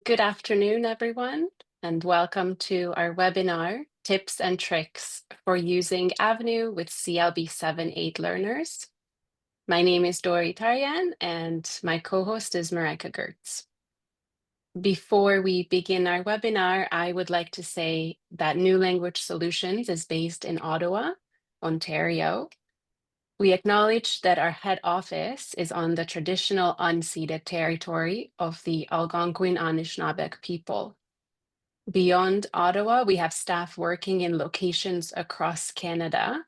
Good afternoon, everyone, and welcome to our webinar, Tips and Tricks for Using Avenue with CLB 7-8 Learners. My name is Dori Tarjan, and my co-host is Marijke Geurts. Before we begin our webinar, I would like to say that New Language Solutions is based in Ottawa, Ontario. We acknowledge that our head office is on the traditional unceded territory of the Algonquin Anishinaabe people. Beyond Ottawa, we have staff working in locations across Canada.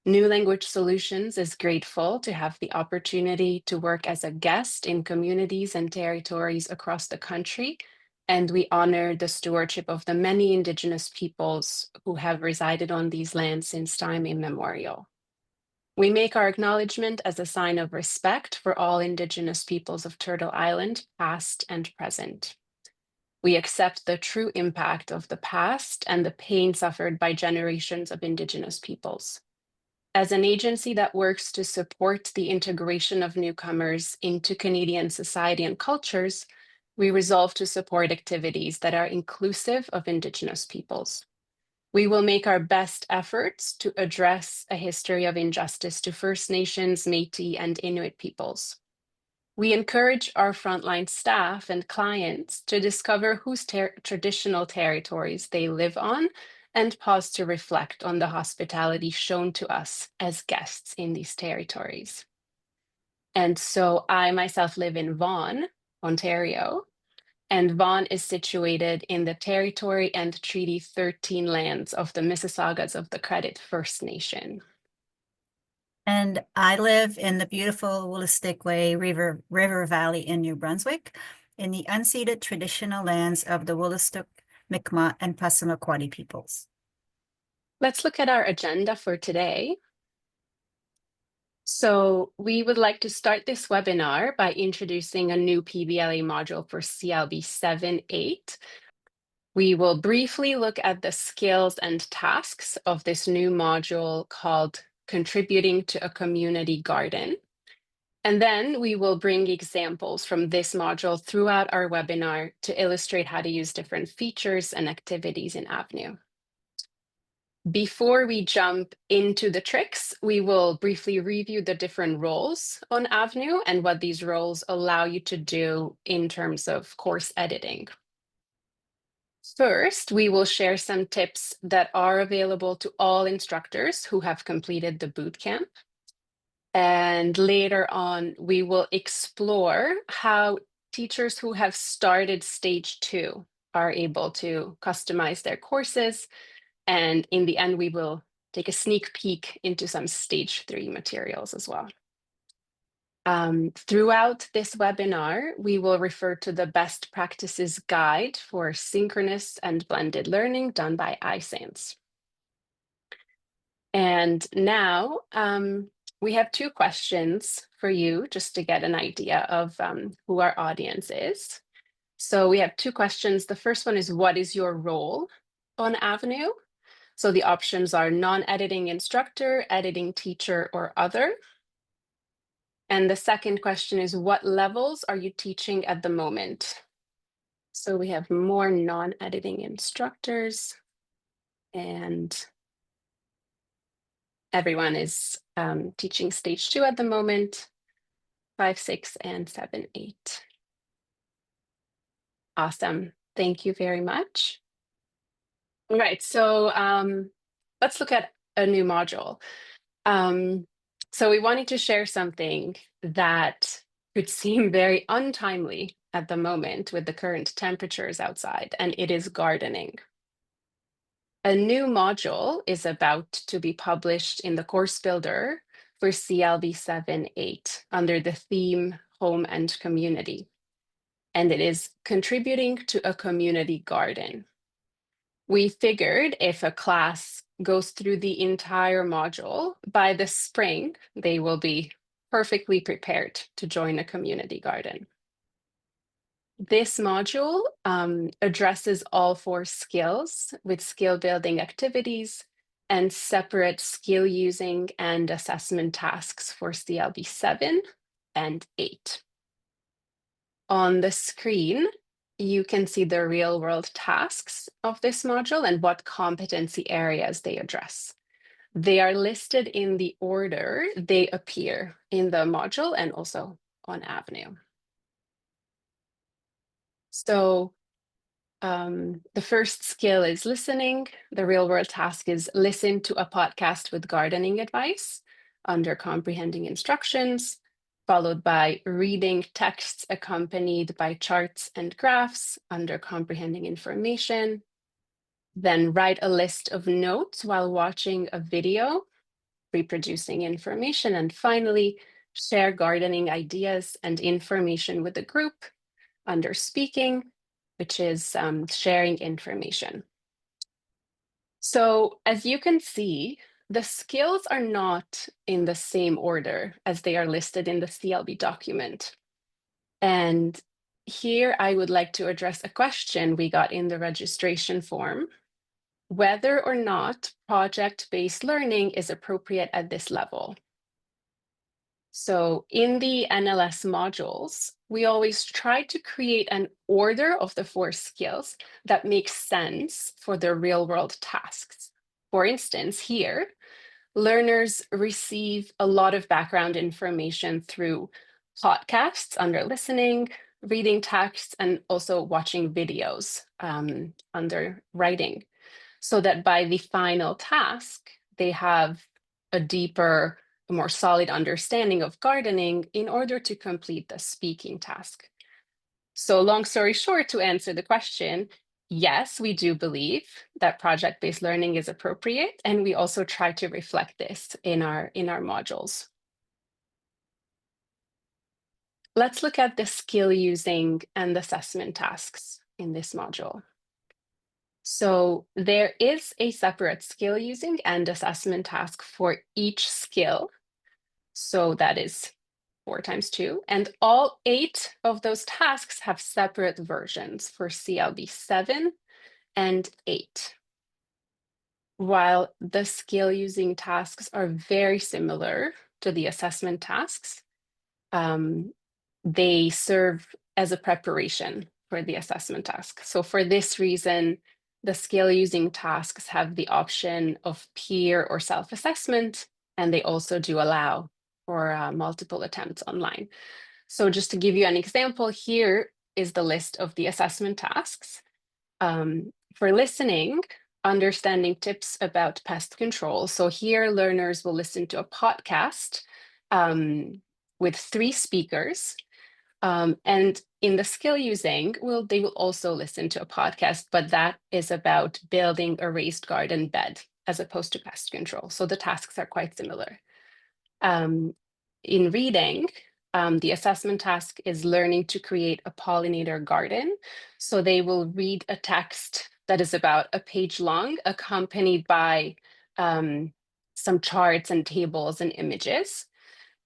New Language Solutions is grateful to have the opportunity to work as a guest in communities and territories across the country, and we honor the stewardship of the many Indigenous peoples who have resided on these lands since time immemorial. We make our acknowledgement as a sign of respect for all Indigenous peoples of Turtle Island, past and present. We accept the true impact of the past and the pain suffered by generations of Indigenous peoples. As an agency that works to support the integration of newcomers into Canadian society and cultures, we resolve to support activities that are inclusive of Indigenous peoples. We will make our best efforts to address a history of injustice to First Nations, Métis, and Inuit peoples. We encourage our frontline staff and clients to discover whose traditional territories they live on and pause to reflect on the hospitality shown to us as guests in these territories. And so I myself live in Vaughan, Ontario, and Vaughan is situated in the Territory and Treaty 13 lands of the Mississaugas of the Credit First Nation. And I live in the beautiful Wolastoqey River Valley in New Brunswick, in the unceded traditional lands of the Wolastoq, Mi'kmaq, and Passamaquoddy peoples. Let's look at our agenda for today. So we would like to start this webinar by introducing a new PBLA module for CLB 7-8. We will briefly look at the skills and tasks of this new module called Contributing to a Community Garden. And then we will bring examples from this module throughout our webinar to illustrate how to use different features and activities in Avenue. Before we jump into the tricks, we will briefly review the different roles on Avenue and what these roles allow you to do in terms of course editing. First, we will share some tips that are available to all instructors who have completed the bootcamp. And later on, we will explore how teachers who have started stage 2 are able to customize their courses. And in the end, we will take a sneak peek into some stage 3 materials as well. Throughout this webinar, we will refer to the best practices guide for synchronous and blended learning done by iScience. And now we have 2 questions for you just to get an idea of who our audience is. So we have 2 questions. The first one is, what is your role on Avenue? So the options are non-editing instructor, editing teacher, or other. And the second question is, what levels are you teaching at the moment? So we have more non-editing instructors, and everyone is teaching stage 2 at the moment, 5, 6, and 7, 8. Awesome. Thank you very much. All right, so let's look at a new module. So we wanted to share something that could seem very untimely at the moment with the current temperatures outside, and it is gardening. A new module is about to be published in the course builder for CLB 7-8 under the theme Home and Community, and it is Contributing to a Community Garden. We figured if a class goes through the entire module, by the spring, they will be perfectly prepared to join a community garden. This module addresses all 4 skills with skill building activities and separate skill using and assessment tasks for CLB 7 and 8. On the screen, you can see the real-world tasks of this module and what competency areas they address. They are listed in the order they appear in the module and also on Avenue. So the first skill is listening. The real-world task is listen to a podcast with gardening advice under comprehending instructions, followed by reading texts accompanied by charts and graphs under comprehending information. Then write a list of notes while watching a video, reproducing information. And finally, share gardening ideas and information with the group under speaking, which is sharing information. So as you can see, the skills are not in the same order as they are listed in the CLB document. And here I would like to address a question we got in the registration form, whether or not project-based learning is appropriate at this level. So in the NLS modules, we always try to create an order of the 4 skills that makes sense for the real-world tasks. For instance, here, learners receive a lot of background information through podcasts under listening, reading texts, and also watching videos under writing, so that by the final task, they have a deeper, a more solid understanding of gardening in order to complete the speaking task. So long story short, to answer the question, yes, we do believe that project-based learning is appropriate, and we also try to reflect this in our modules. Let's look at the skill using and assessment tasks in this module. So there is a separate skill using and assessment task for each skill. So that is 4 times 2. And all 8 of those tasks have separate versions for CLB 7 and 8. While the skill using tasks are very similar to the assessment tasks, they serve as a preparation for the assessment task. So for this reason, the skill using tasks have the option of peer or self-assessment, and they also do allow for multiple attempts online. So just to give you an example, here is the list of the assessment tasks. For listening, understanding tips about pest control. So here learners will listen to a podcast with 3 speakers. And in the skill using, they will also listen to a podcast, but that is about building a raised garden bed as opposed to pest control. So the tasks are quite similar. In reading, the assessment task is learning to create a pollinator garden. So they will read a text that is about a page long, accompanied by some charts and tables and images.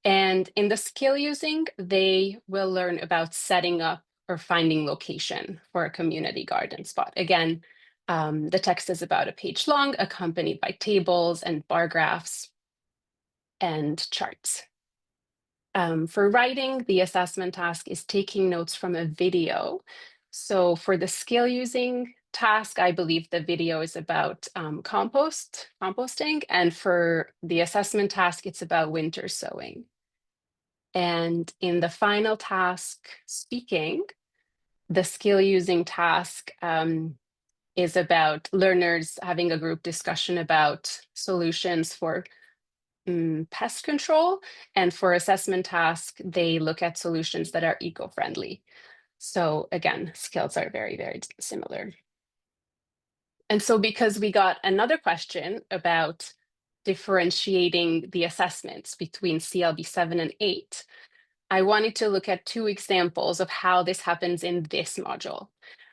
And in the skill using, they will learn about setting up or finding location for a community garden spot. Again, the text is about a page long, accompanied by tables and bar graphs and charts. For writing, the assessment task is taking notes from a video. So for the skill using task, I believe the video is about composting. And for the assessment task, it's about winter sowing. And in the final task, speaking, the skill using task is about learners having a group discussion about solutions for pest control. And for assessment task, they look at solutions that are eco-friendly. So again, skills are very, very similar. And so because we got another question about differentiating the assessments between CLB 7 and 8, I wanted to look at 2 examples of how this happens in this module,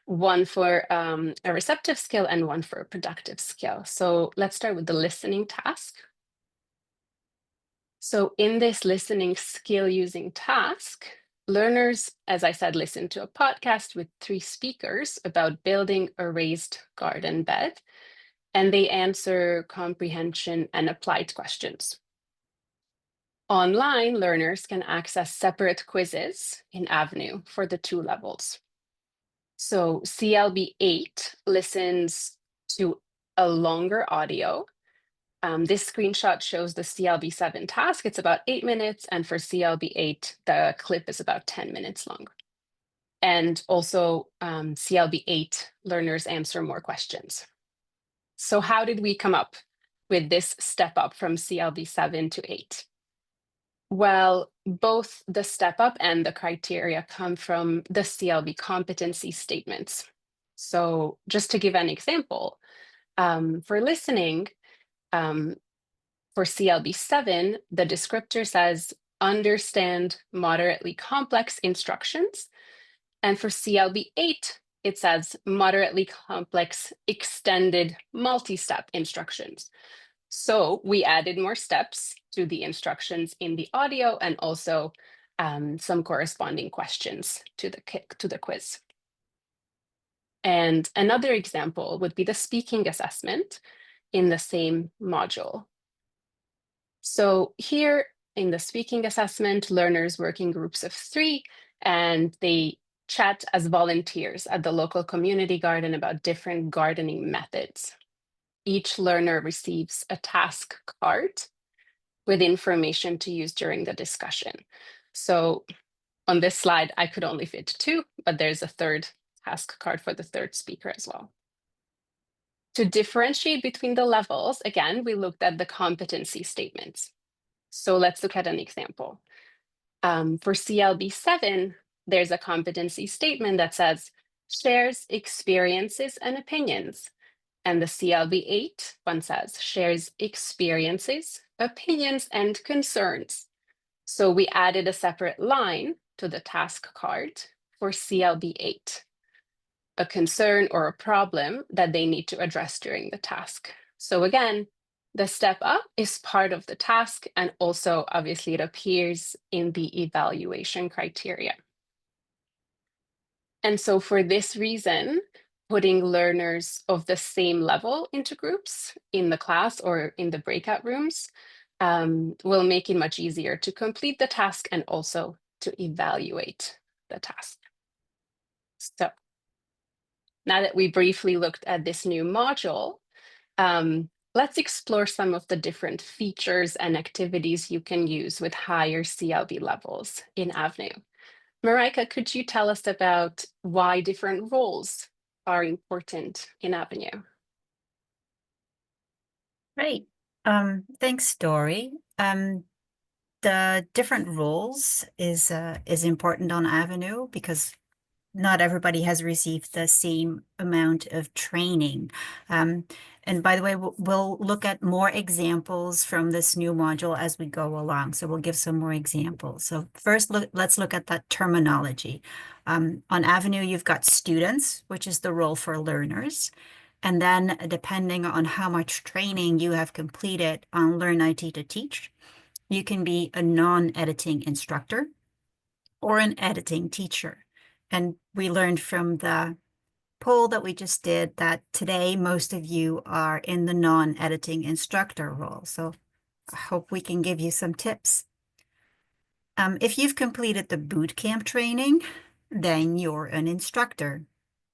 one for a receptive skill and one for a productive skill. So let's start with the listening task. So in this listening skill using task, learners, as I said, listen to a podcast with 3 speakers about building a raised garden bed, and they answer comprehension and applied questions. Online, learners can access separate quizzes in Avenue for the 2 levels. So CLB 8 listens to a longer audio. This screenshot shows the CLB 7 task. It's about 8 minutes. And for CLB 8, the clip is about 10 minutes long. And also CLB 8 learners answer more questions. So how did we come up with this step up from CLB 7 to 8? Well, both the step up and the criteria come from the CLB competency statements. So just to give an example, for listening, for CLB 7, the descriptor says, understand moderately complex instructions. And for CLB 8, it says moderately complex extended multi-step instructions. So we added more steps to the instructions in the audio and also some corresponding questions to the quiz. And another example would be the speaking assessment in the same module. So here in the speaking assessment, learners work in groups of 3, and they chat as volunteers at the local community garden about different gardening methods. Each learner receives a task card with information to use during the discussion. So on this slide, I could only fit 2, but there's a third task card for the third speaker as well. To differentiate between the levels, again, we looked at the competency statements. So let's look at an example. For CLB 7, there's a competency statement that says, shares experiences and opinions. And the CLB 8 one says, shares experiences, opinions, and concerns. So we added a separate line to the task card for CLB 8, a concern or a problem that they need to address during the task. So again, the step up is part of the task, and also obviously it appears in the evaluation criteria. And so for this reason, putting learners of the same level into groups in the class or in the breakout rooms will make it much easier to complete the task and also to evaluate the task. So now that we briefly looked at this new module, let's explore some of the different features and activities you can use with higher CLB levels in Avenue. Marijke, could you tell us about why different roles are important in Avenue? Great. Thanks, Dori. The different roles is important on Avenue because not everybody has received the same amount of training. And by the way, we'll look at more examples from this new module as we go along. So we'll give some more examples. So first, let's look at that terminology. On Avenue, you've got students, which is the role for learners. And then depending on how much training you have completed on Learn IT to Teach, you can be a non-editing instructor or an editing teacher. And we learned from the poll that we just did that today most of you are in the non-editing instructor role. So I hope we can give you some tips. If you've completed the bootcamp training, then you're an instructor.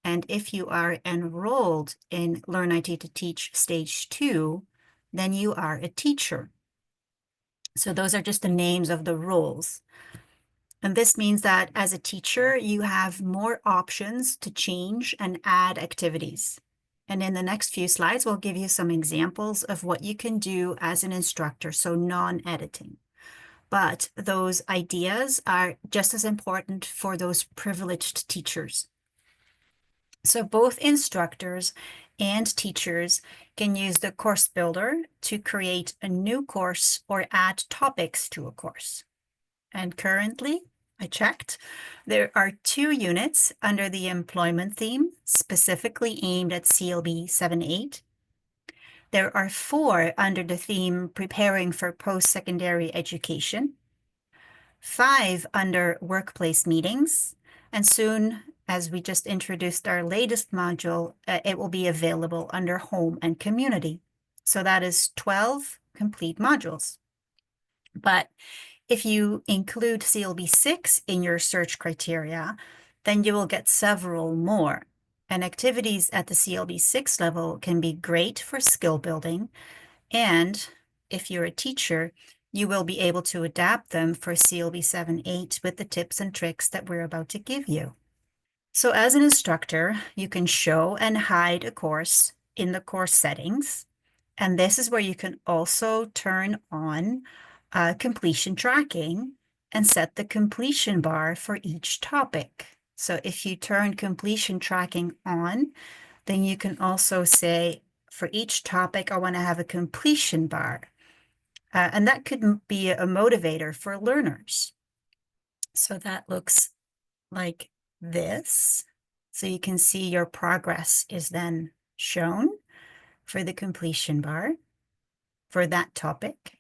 And if you are enrolled in Learn IT to Teach Stage 2, then you are a teacher. So those are just the names of the roles. And this means that as a teacher, you have more options to change and add activities. And in the next few slides, we'll give you some examples of what you can do as an instructor, so non-editing. But those ideas are just as important for those privileged teachers. So both instructors and teachers can use the course builder to create a new course or add topics to a course. And currently, I checked, there are 2 units under the employment theme specifically aimed at CLB 7-8. There are 4 under the theme preparing for post-secondary education, 5 under workplace meetings, and soon, as we just introduced our latest module, it will be available under home and community. So that is 12 complete modules. But if you include CLB 6 in your search criteria, then you will get several more. And activities at the CLB 6 level can be great for skill building. And if you're a teacher, you will be able to adapt them for CLB 7-8 with the tips and tricks that we're about to give you. So as an instructor, you can show and hide a course in the course settings. And this is where you can also turn on completion tracking and set the completion bar for each topic. So if you turn completion tracking on, then you can also say, for each topic, I want to have a completion bar. And that could be a motivator for learners. So that looks like this. So you can see your progress is then shown for the completion bar for that topic.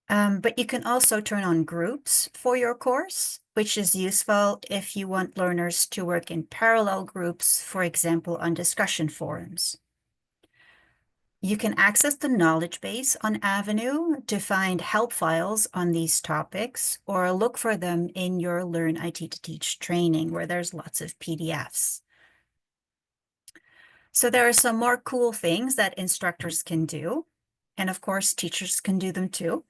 But you can also turn on groups for your course, which is useful if you want learners to work in parallel groups, for example, on discussion forums. You can access the knowledge base on Avenue to find help files on these topics, or look for them in your Learn IT to Teach training, where there's lots of PDFs. So there are some more cool things that instructors can do, and of course, teachers can do them too.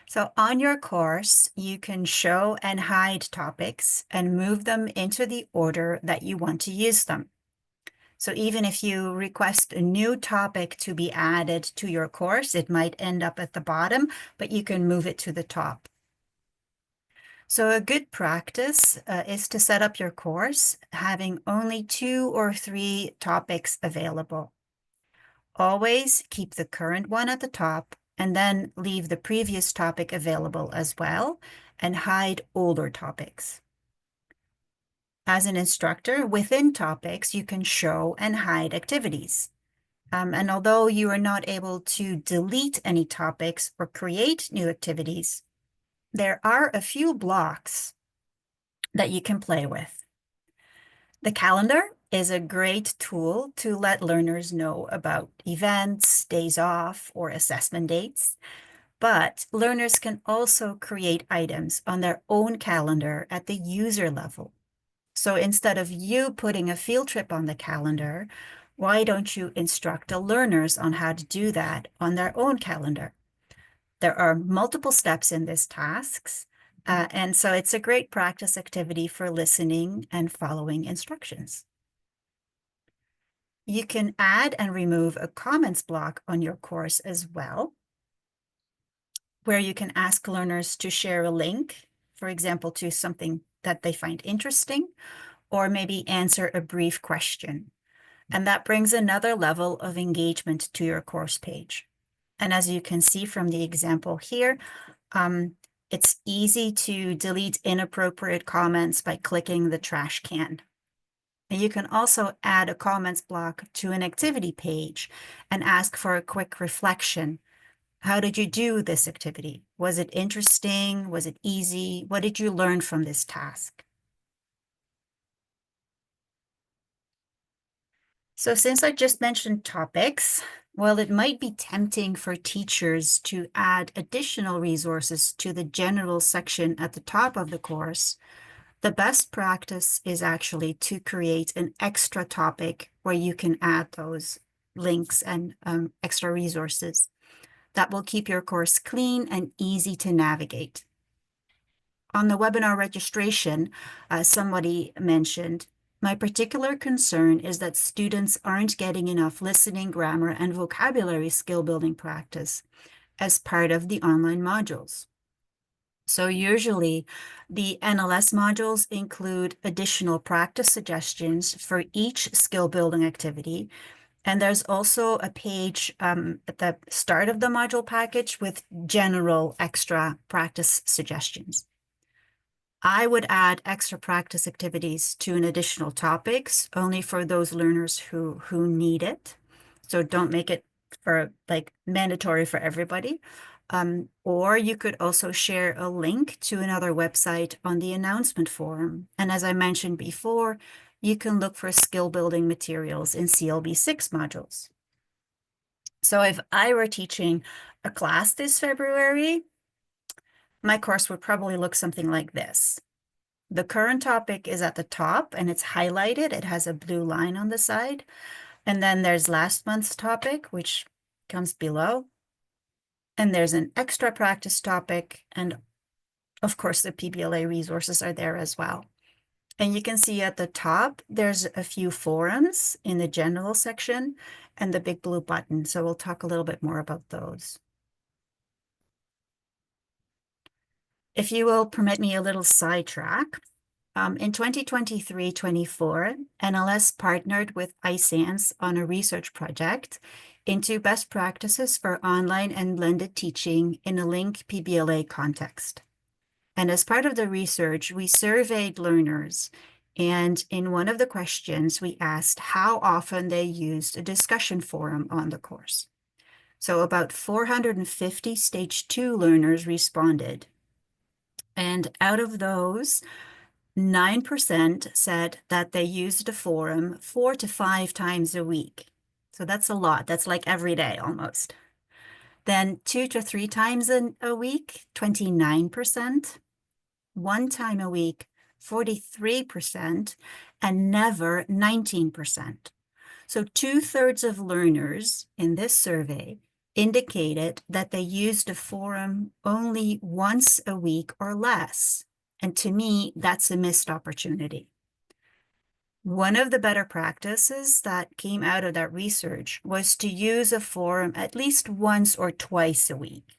So on your course, you can show and hide topics and move them into the order that you want to use them. So even if you request a new topic to be added to your course, it might end up at the bottom, but you can move it to the top. So a good practice is to set up your course having only 2 or 3 topics available. Always keep the current one at the top and then leave the previous topic available as well and hide older topics. As an instructor, within topics, you can show and hide activities. And although you are not able to delete any topics or create new activities, there are a few blocks that you can play with. The calendar is a great tool to let learners know about events, days off, or assessment dates. But learners can also create items on their own calendar at the user level. So instead of you putting a field trip on the calendar, why don't you instruct the learners on how to do that on their own calendar? There are multiple steps in this tasks, and so it's a great practice activity for listening and following instructions. You can add and remove a comments block on your course as well, where you can ask learners to share a link, for example, to something that they find interesting, or maybe answer a brief question. And that brings another level of engagement to your course page. And as you can see from the example here, it's easy to delete inappropriate comments by clicking the trash can. And you can also add a comments block to an activity page and ask for a quick reflection. How did you do this activity? Was it interesting? Was it easy? What did you learn from this task? So since I just mentioned topics, while it might be tempting for teachers to add additional resources to the general section at the top of the course, the best practice is actually to create an extra topic where you can add those links and extra resources. That will keep your course clean and easy to navigate. On the webinar registration, somebody mentioned, my particular concern is that students aren't getting enough listening, grammar, and vocabulary skill building practice as part of the online modules. So usually the NLS modules include additional practice suggestions for each skill building activity. And there's also a page at the start of the module package with general extra practice suggestions. I would add extra practice activities to an additional topics only for those learners who need it. So don't make it for like mandatory for everybody. Or you could also share a link to another website on the announcement forum. And as I mentioned before, you can look for skill building materials in CLB 6 modules. So if I were teaching a class this February, my course would probably look something like this. The current topic is at the top and it's highlighted. It has a blue line on the side. And then there's last month's topic, which comes below. And there's an extra practice topic. And of course, the PBLA resources are there as well. And you can see at the top, there's a few forums in the general section and the big blue button. So we'll talk a little bit more about those. If you will permit me a little sidetrack, in 2023-24, NLS partnered with iScience on a research project into best practices for online and blended teaching in a LINC PBLA context. And as part of the research, we surveyed learners. And in one of the questions, we asked how often they used a discussion forum on the course. So about 450 stage 2 learners responded. And out of those, 9% said that they used a forum 4 to 5 times a week. So that's a lot. That's like every day almost. Then 2 to 3 times a week, 29%. 1 time a week, 43%, and never 19%. So 2/3 of learners in this survey indicated that they used a forum only once a week or less. And to me, that's a missed opportunity. One of the better practices that came out of that research was to use a forum at least once or twice a week,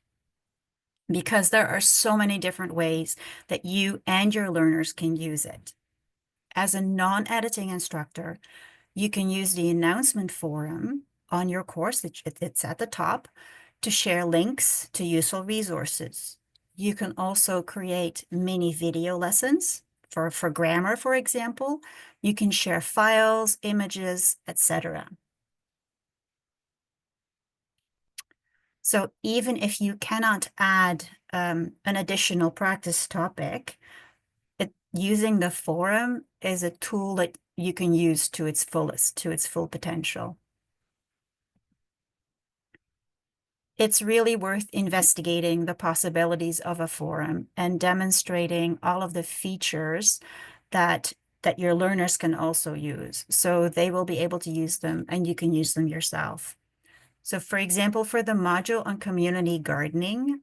because there are so many different ways that you and your learners can use it. As a non-editing instructor, you can use the announcement forum on your course, it's at the top, to share links to useful resources. You can also create mini video lessons for grammar, for example. You can share files, images, etc. So even if you cannot add an additional practice topic, using the forum is a tool that you can use to its fullest, to its full potential. It's really worth investigating the possibilities of a forum and demonstrating all of the features that your learners can also use. So they will be able to use them and you can use them yourself. So for example, for the module on community gardening,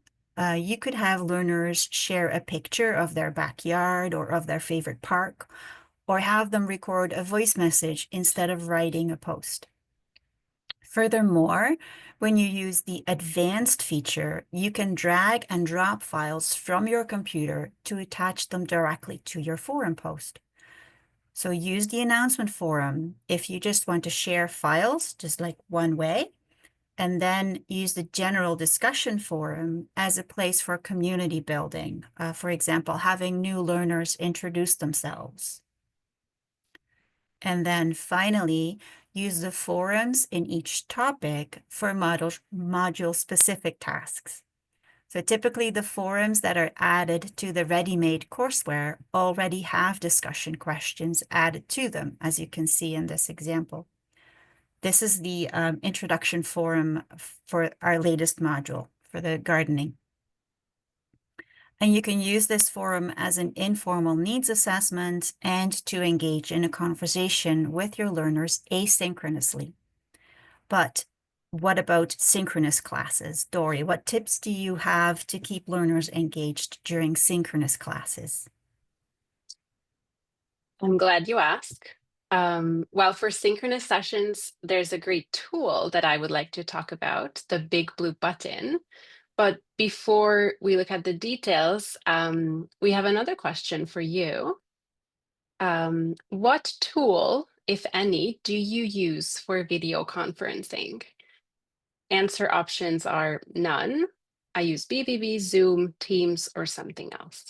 you could have learners share a picture of their backyard or of their favorite park, or have them record a voice message instead of writing a post. Furthermore, when you use the advanced feature, you can drag and drop files from your computer to attach them directly to your forum post. So use the announcement forum if you just want to share files, just like one way, and then use the general discussion forum as a place for community building. For example, having new learners introduce themselves. And then finally, use the forums in each topic for module-specific tasks. So typically the forums that are added to the ready-made courseware already have discussion questions added to them, as you can see in this example. This is the introduction forum for our latest module for the gardening. And you can use this forum as an informal needs assessment and to engage in a conversation with your learners asynchronously. But what about synchronous classes? Dori, what tips do you have to keep learners engaged during synchronous classes? I'm glad you asked. Well, for synchronous sessions, there's a great tool that I would like to talk about, the big blue button. But before we look at the details, we have another question for you. What tool, if any, do you use for video conferencing? Answer options are none. I use BBB, Zoom, Teams, or something else.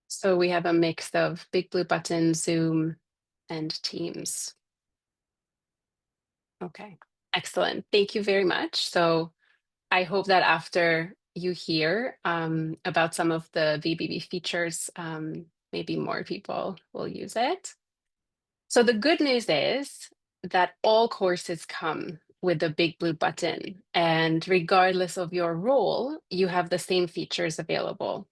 So we have a mix of Big Blue Button, Zoom, and Teams. Okay, excellent. Thank you very much. So I hope that after you hear about some of the VBB features, maybe more people will use it. So the good news is that all courses come with the big blue button, and regardless of your role, you have the same features available.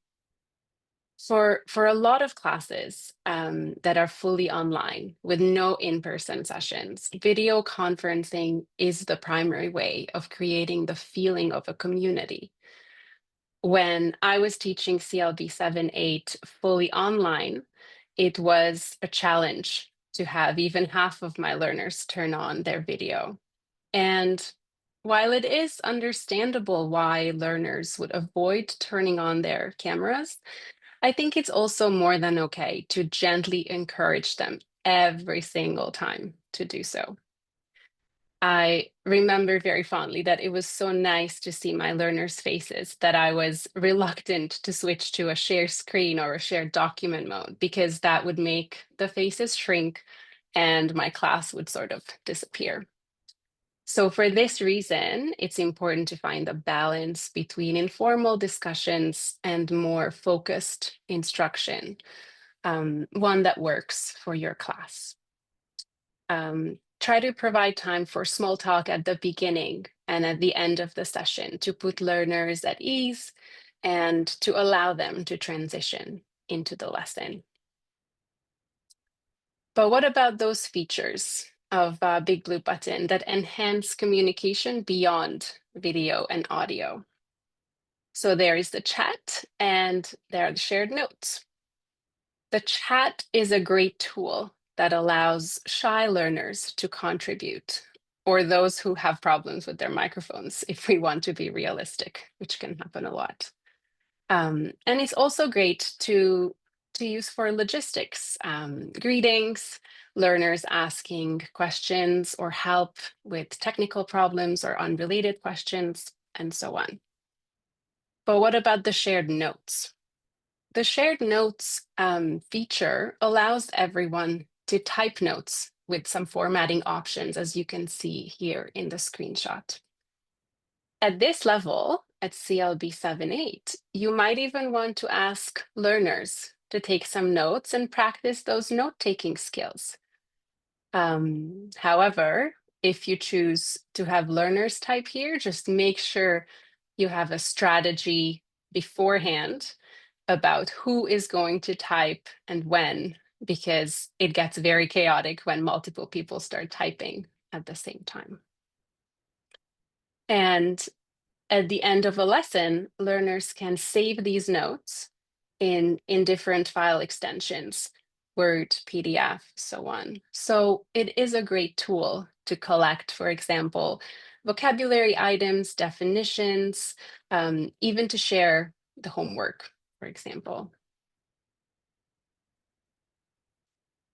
For a lot of classes that are fully online with no in-person sessions, video conferencing is the primary way of creating the feeling of a community. When I was teaching CLB 7-8 fully online, it was a challenge to have even half of my learners turn on their video. And while it is understandable why learners would avoid turning on their cameras, I think it's also more than okay to gently encourage them every single time to do so. I remember very fondly that it was so nice to see my learners' faces that I was reluctant to switch to a share screen or a shared document mode because that would make the faces shrink and my class would sort of disappear. So for this reason, it's important to find a balance between informal discussions and more focused instruction, one that works for your class. Try to provide time for small talk at the beginning and at the end of the session to put learners at ease and to allow them to transition into the lesson. But what about those features of Big Blue Button that enhance communication beyond video and audio? So there is the chat and there are the shared notes. The chat is a great tool that allows shy learners to contribute, or those who have problems with their microphones, if we want to be realistic, which can happen a lot. And it's also great to use for logistics, greetings, learners asking questions or help with technical problems or unrelated questions, and so on. But what about the shared notes? The shared notes feature allows everyone to type notes with some formatting options, as you can see here in the screenshot. At this level, at CLB 7-8, you might even want to ask learners to take some notes and practice those note-taking skills. However, if you choose to have learners type here, just make sure you have a strategy beforehand about who is going to type and when, because it gets very chaotic when multiple people start typing at the same time. And at the end of a lesson, learners can save these notes in different file extensions, Word, PDF, so on. So it is a great tool to collect, for example, vocabulary items, definitions, even to share the homework, for example.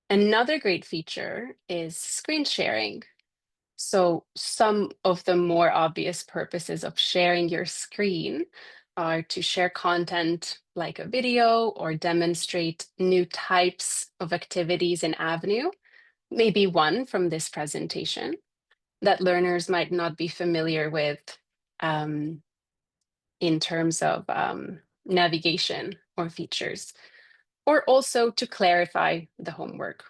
Another great feature is screen sharing. So some of the more obvious purposes of sharing your screen are to share content like a video or demonstrate new types of activities in Avenue, maybe one from this presentation that learners might not be familiar with in terms of navigation or features, or also to clarify the homework.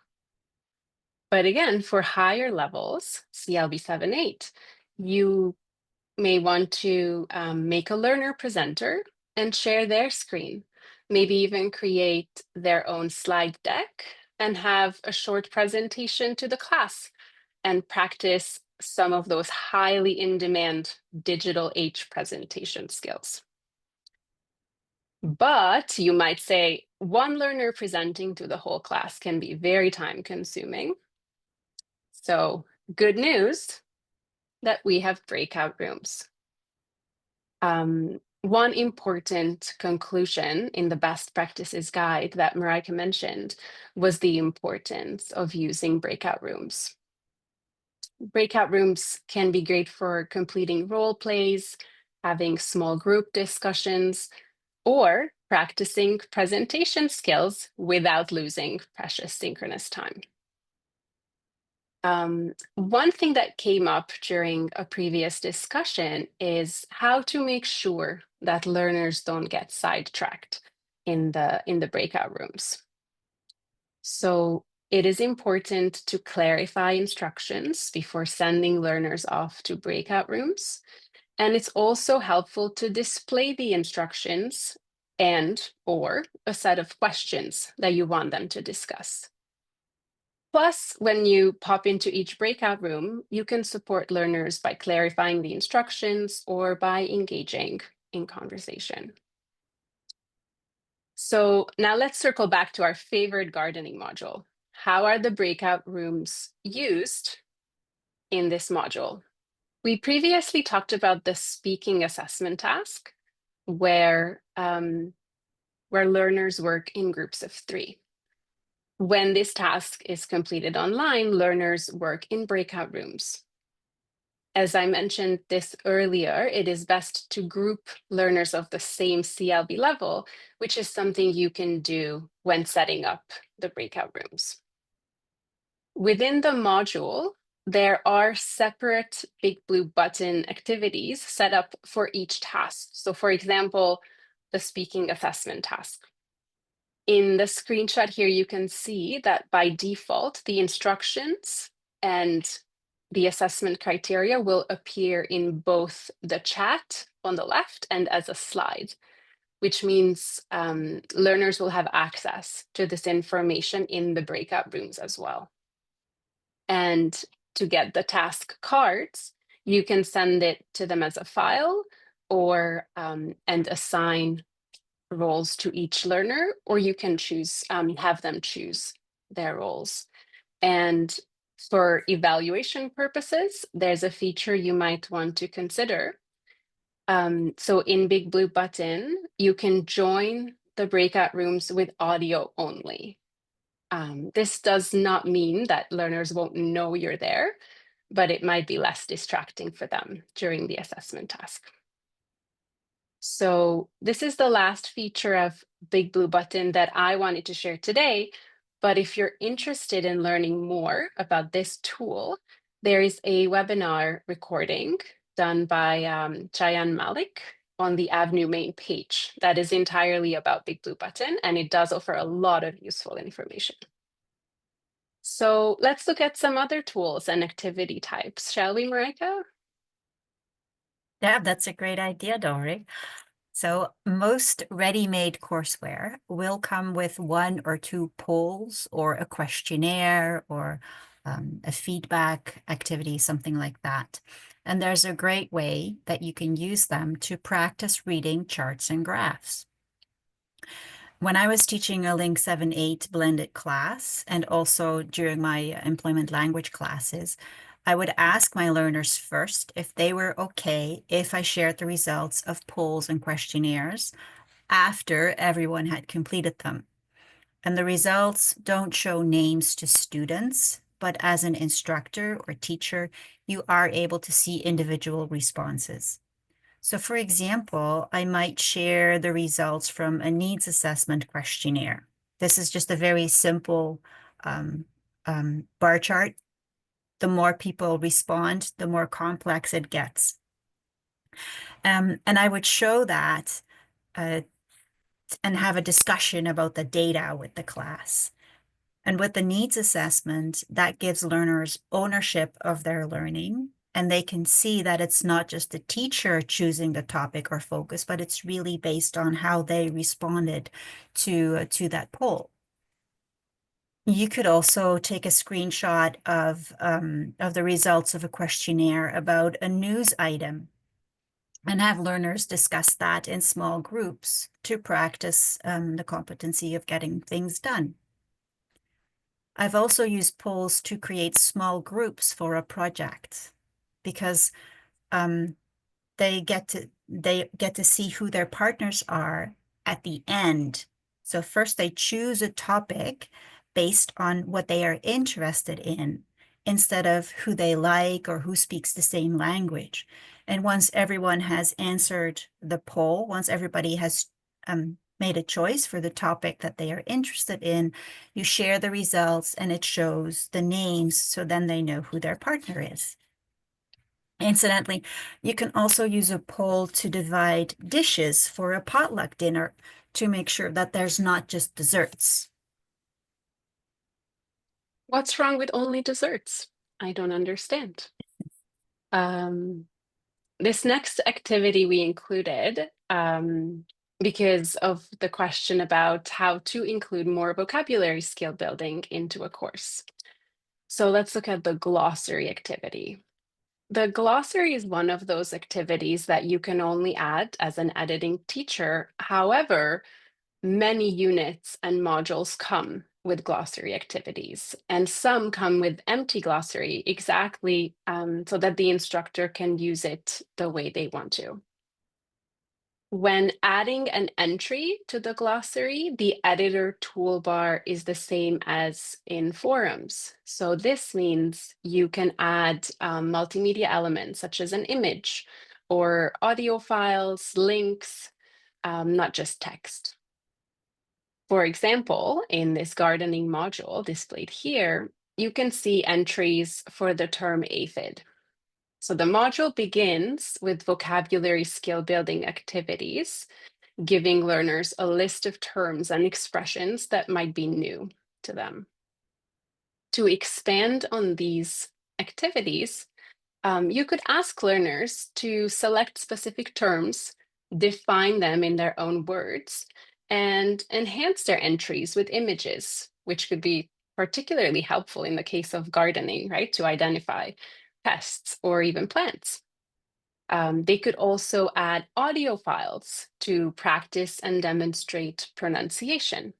But again, for higher levels, CLB 7-8, you may want to make a learner presenter and share their screen, maybe even create their own slide deck and have a short presentation to the class and practice some of those highly in-demand digital age presentation skills. But you might say one learner presenting to the whole class can be very time-consuming. So good news that we have breakout rooms. One important conclusion in the best practices guide that Marijke mentioned was the importance of using breakout rooms. Breakout rooms can be great for completing role plays, having small group discussions, or practicing presentation skills without losing precious synchronous time. One thing that came up during a previous discussion is how to make sure that learners don't get sidetracked in the breakout rooms. So it is important to clarify instructions before sending learners off to breakout rooms. And it's also helpful to display the instructions and/or a set of questions that you want them to discuss. Plus, when you pop into each breakout room, you can support learners by clarifying the instructions or by engaging in conversation. So now let's circle back to our favorite gardening module. How are the breakout rooms used in this module? We previously talked about the speaking assessment task, where learners work in groups of 3. When this task is completed online, learners work in breakout rooms. As I mentioned this earlier, it is best to group learners of the same CLB level, which is something you can do when setting up the breakout rooms. Within the module, there are separate big blue button activities set up for each task. So for example, the speaking assessment task. In the screenshot here, you can see that by default, the instructions and the assessment criteria will appear in both the chat on the left and as a slide, which means learners will have access to this information in the breakout rooms as well. And to get the task cards, you can send it to them as a file or and assign roles to each learner, or you can choose, have them choose their roles. And for evaluation purposes, there's a feature you might want to consider. So in Big Blue Button, you can join the breakout rooms with audio only. This does not mean that learners won't know you're there, but it might be less distracting for them during the assessment task. So this is the last feature of Big Blue Button that I wanted to share today. But if you're interested in learning more about this tool, there is a webinar recording done by Tarjan Malik on the Avenue main page that is entirely about Big Blue Button, and it does offer a lot of useful information. So let's look at some other tools and activity types, shall we, Marijke? Yeah, that's a great idea, Dori. So most ready-made courseware will come with 1 or 2 polls or a questionnaire or a feedback activity, something like that. And there's a great way that you can use them to practice reading charts and graphs. When I was teaching a LINC 7-8 blended class, and also during my employment language classes, I would ask my learners first if they were okay if I shared the results of polls and questionnaires after everyone had completed them. And the results don't show names to students, but as an instructor or teacher, you are able to see individual responses. So for example, I might share the results from a needs assessment questionnaire. This is just a very simple bar chart. The more people respond, the more complex it gets. And I would show that and have a discussion about the data with the class. And with the needs assessment, that gives learners ownership of their learning. And they can see that it's not just the teacher choosing the topic or focus, but it's really based on how they responded to that poll. You could also take a screenshot of the results of a questionnaire about a news item and have learners discuss that in small groups to practice the competency of getting things done. I've also used polls to create small groups for a project because they get to see who their partners are at the end. So first they choose a topic based on what they are interested in instead of who they like or who speaks the same language. And once everyone has answered the poll, once everybody has made a choice for the topic that they are interested in, you share the results and it shows the names, so then they know who their partner is. Incidentally, you can also use a poll to divide dishes for a potluck dinner to make sure that there's not just desserts. What's wrong with only desserts? I don't understand. This next activity we included because of the question about how to include more vocabulary skill building into a course. So let's look at the glossary activity. The glossary is one of those activities that you can only add as an editing teacher. However, many units and modules come with glossary activities, and some come with empty glossary exactly so that the instructor can use it the way they want to. When adding an entry to the glossary, the editor toolbar is the same as in forums. So this means you can add multimedia elements such as an image or audio files, links, not just text. For example, in this gardening module displayed here, you can see entries for the term aphid. So the module begins with vocabulary skill building activities, giving learners a list of terms and expressions that might be new to them. To expand on these activities, you could ask learners to select specific terms, define them in their own words, and enhance their entries with images, which could be particularly helpful in the case of gardening, right? To identify pests or even plants. They could also add audio files to practice and demonstrate pronunciation.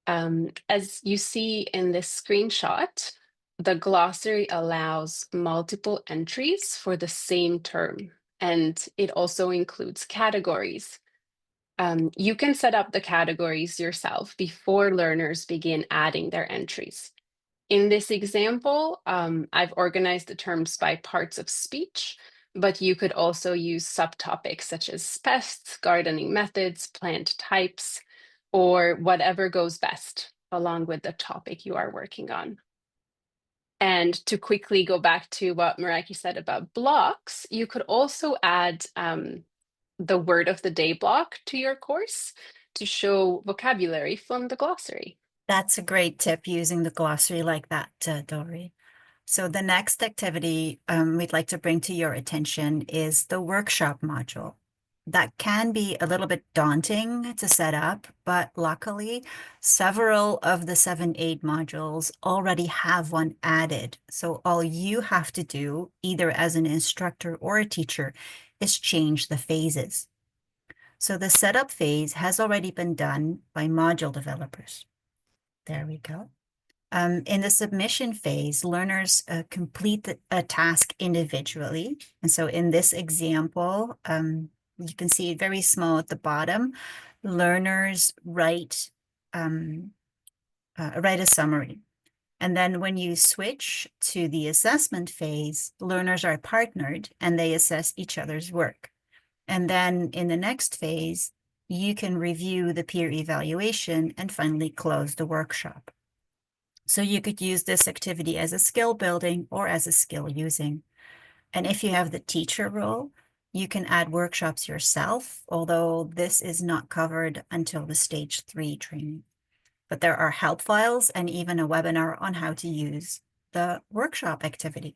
As you see in this screenshot, the glossary allows multiple entries for the same term, and it also includes categories. You can set up the categories yourself before learners begin adding their entries. In this example, I've organized the terms by parts of speech, but you could also use subtopics such as pests, gardening methods, plant types, or whatever goes best along with the topic you are working on. And to quickly go back to what Marijke said about blocks, you could also add the word of the day block to your course to show vocabulary from the glossary. That's a great tip, using the glossary like that, Dori. So the next activity we'd like to bring to your attention is the workshop module. That can be a little bit daunting to set up, but luckily several of the 7-8 modules already have one added. So all you have to do, either as an instructor or a teacher, is change the phases. So the setup phase has already been done by module developers. There we go. In the submission phase, learners complete a task individually. And so in this example, you can see it very small at the bottom. Learners write a summary. And then when you switch to the assessment phase, learners are partnered and they assess each other's work. And then in the next phase, you can review the peer evaluation and finally close the workshop. So you could use this activity as a skill building or as a skill using. And if you have the teacher role, you can add workshops yourself, although this is not covered until the stage 3 training. But there are help files and even a webinar on how to use the workshop activity.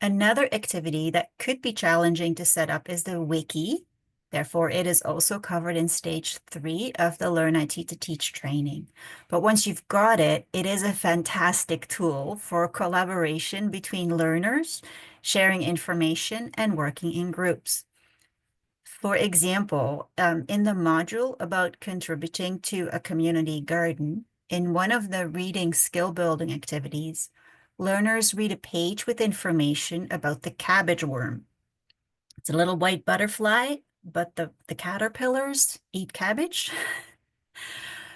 Another activity that could be challenging to set up is the wiki. Therefore, it is also covered in stage 3 of the Learn IT to Teach training. But once you've got it, it is a fantastic tool for collaboration between learners, sharing information, and working in groups. For example, in the module about contributing to a community garden, in one of the reading skill building activities, learners read a page with information about the cabbage worm. It's a little white butterfly, but the caterpillars eat cabbage.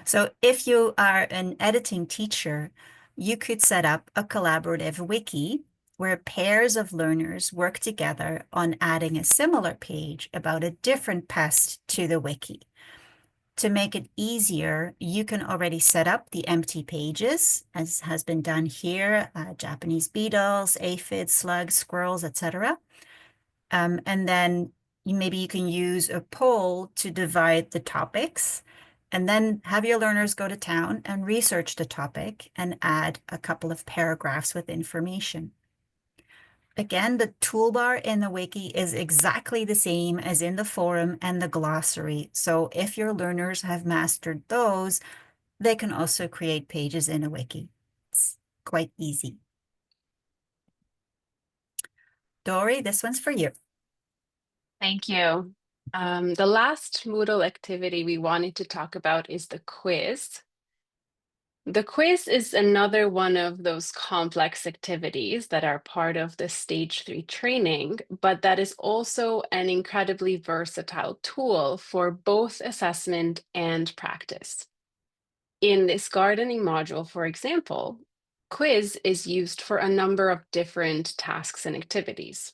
So if you are an editing teacher, you could set up a collaborative wiki where pairs of learners work together on adding a similar page about a different pest to the wiki. To make it easier, you can already set up the empty pages, as has been done here, Japanese beetles, aphids, slugs, squirrels, etc. And then maybe you can use a poll to divide the topics, and then have your learners go to town and research the topic and add a couple of paragraphs with information. Again, the toolbar in the wiki is exactly the same as in the forum and the glossary. So if your learners have mastered those, they can also create pages in a wiki. It's quite easy. Dori, this one's for you. Thank you. The last Moodle activity we wanted to talk about is the quiz. The quiz is another one of those complex activities that are part of the stage 3 training, but that is also an incredibly versatile tool for both assessment and practice. In this gardening module, for example, quiz is used for a number of different tasks and activities.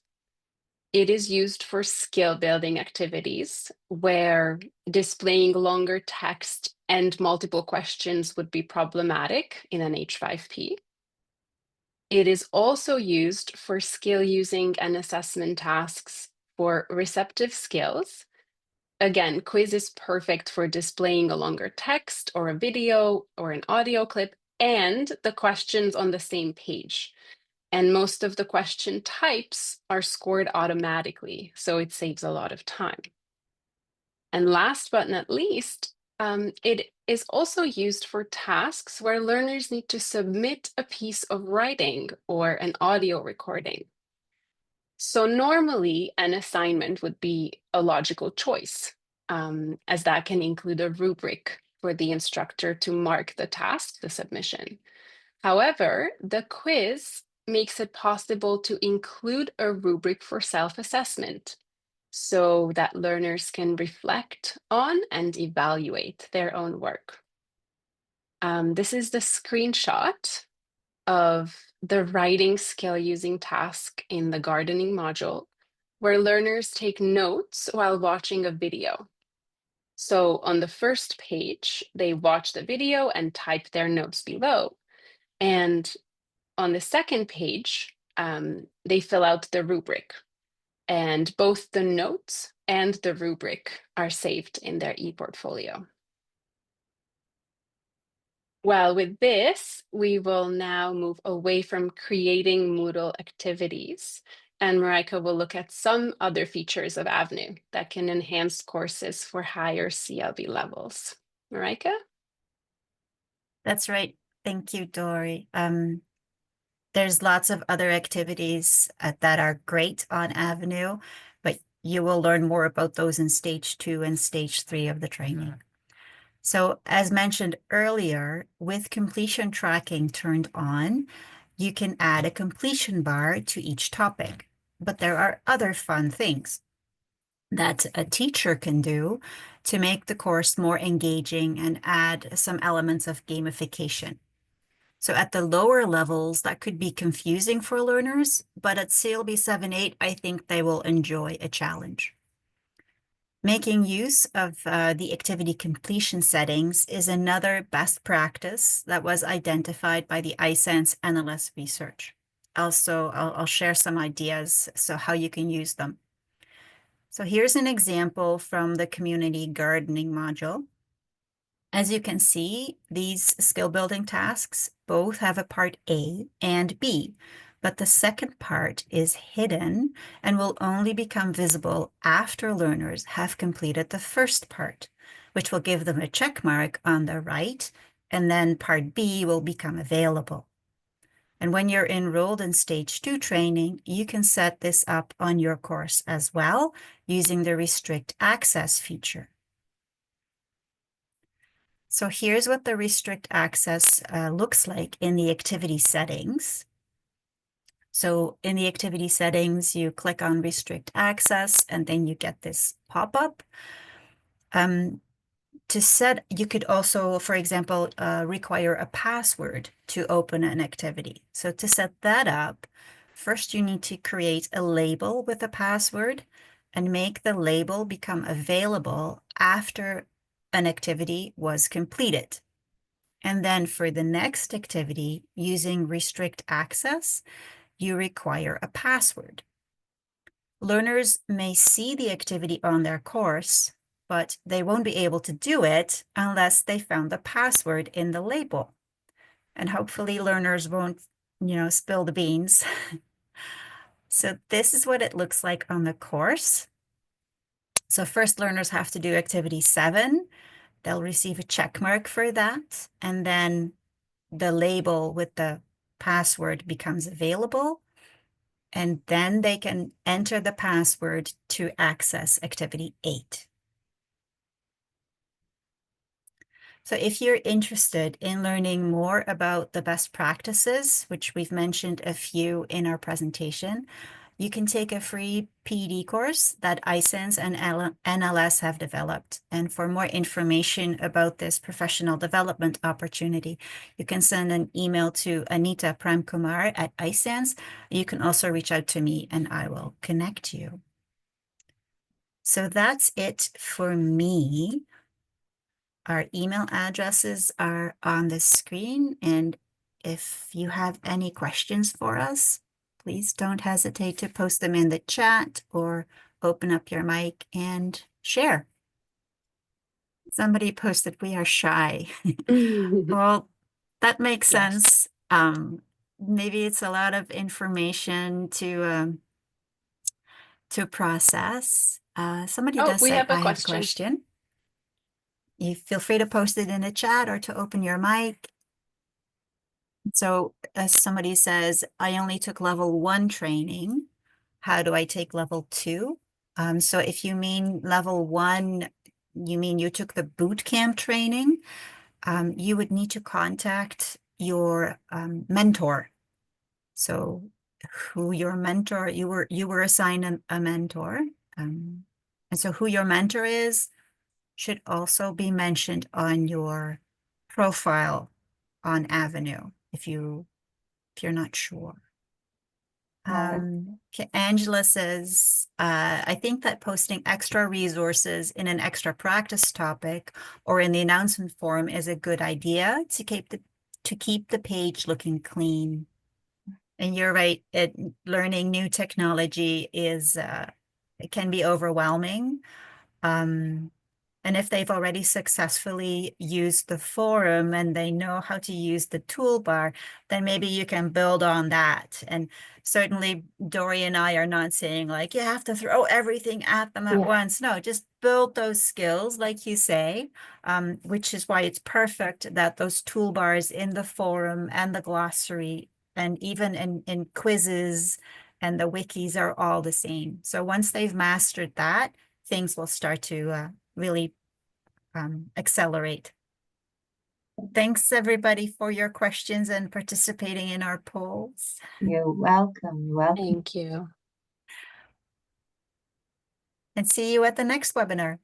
It is used for skill building activities where displaying longer text and multiple questions would be problematic in an H5P. It is also used for skill using and assessment tasks for receptive skills. Again, quiz is perfect for displaying a longer text or a video or an audio clip and the questions on the same page. And most of the question types are scored automatically, so it saves a lot of time. And last but not least, it is also used for tasks where learners need to submit a piece of writing or an audio recording. So normally an assignment would be a logical choice, as that can include a rubric for the instructor to mark the task, the submission. However, the quiz makes it possible to include a rubric for self-assessment so that learners can reflect on and evaluate their own work. This is the screenshot of the writing skill using task in the gardening module, where learners take notes while watching a video. So on the first page, they watch the video and type their notes below. And on the second page, they fill out the rubric, and both the notes and the rubric are saved in their ePortfolio. Well, with this, we will now move away from creating Moodle activities, and Marijke will look at some other features of Avenue that can enhance courses for higher CLB levels. Marijke? That's right. Thank you, Dori. There's lots of other activities that are great on Avenue, but you will learn more about those in stage 2 and stage 3 of the training. So as mentioned earlier, with completion tracking turned on, you can add a completion bar to each topic. But there are other fun things that a teacher can do to make the course more engaging and add some elements of gamification. So at the lower levels, that could be confusing for learners, but at CLB 7-8, I think they will enjoy a challenge. Making use of the activity completion settings is another best practice that was identified by the iSense NLS research. Also, I'll share some ideas so how you can use them. So here's an example from the community gardening module. As you can see, these skill building tasks both have a part A and B, but the second part is hidden and will only become visible after learners have completed the first part, which will give them a check mark on the right, and then part B will become available. And when you're enrolled in stage 2 training, you can set this up on your course as well using the restrict access feature. So here's what the restrict access looks like in the activity settings. So in the activity settings, you click on restrict access and then you get this pop-up. You could also, for example, require a password to open an activity. So to set that up, first you need to create a label with a password and make the label become available after an activity was completed. And then for the next activity, using restrict access, you require a password. Learners may see the activity on their course, but they won't be able to do it unless they found the password in the label. And hopefully learners won't, spill the beans. So this is what it looks like on the course. So first learners have to do activity 7. They'll receive a check mark for that. And then the label with the password becomes available. And then they can enter the password to access activity 8. So if you're interested in learning more about the best practices, which we've mentioned a few in our presentation, you can take a free PD course that iSense and NLS have developed. And for more information about this professional development opportunity, you can send an email to Anita Premkumar at iSense. You can also reach out to me and I will connect you. So that's it for me. Our email addresses are on the screen, and if you have any questions for us, please don't hesitate to post them in the chat or open up your mic and share. Somebody posted, "We are shy." Well, that makes sense. Maybe it's a lot of information to process. Somebody Oh, does we say, have a "I have a question. question." You feel free to post it in the chat or to open your mic. So as somebody says, I only took level 1 training. How do I take level 2? So if you mean level 1, you mean you took the boot camp training, you would need to contact your mentor. So who your mentor, you were assigned a mentor. And so who your mentor is should also be mentioned on your profile on Avenue if you're not sure. Okay, Angela says, I think that posting extra resources in an extra practice topic or in the announcement form is a good idea to keep the page looking clean. And you're right, learning new technology it can be overwhelming. And if they've already successfully used the forum and they know how to use the toolbar, then maybe you can build on that. And certainly Dori and I are not saying like, you have to throw everything at them at once. No, just build those skills, like you say, which is why it's perfect that those toolbars in the forum and the glossary and even in quizzes and the wikis are all the same. So once they've mastered that, things will start to really accelerate. Thanks everybody for your questions and participating in our polls. You're welcome. You're welcome. Thank you. And see you at the next webinar.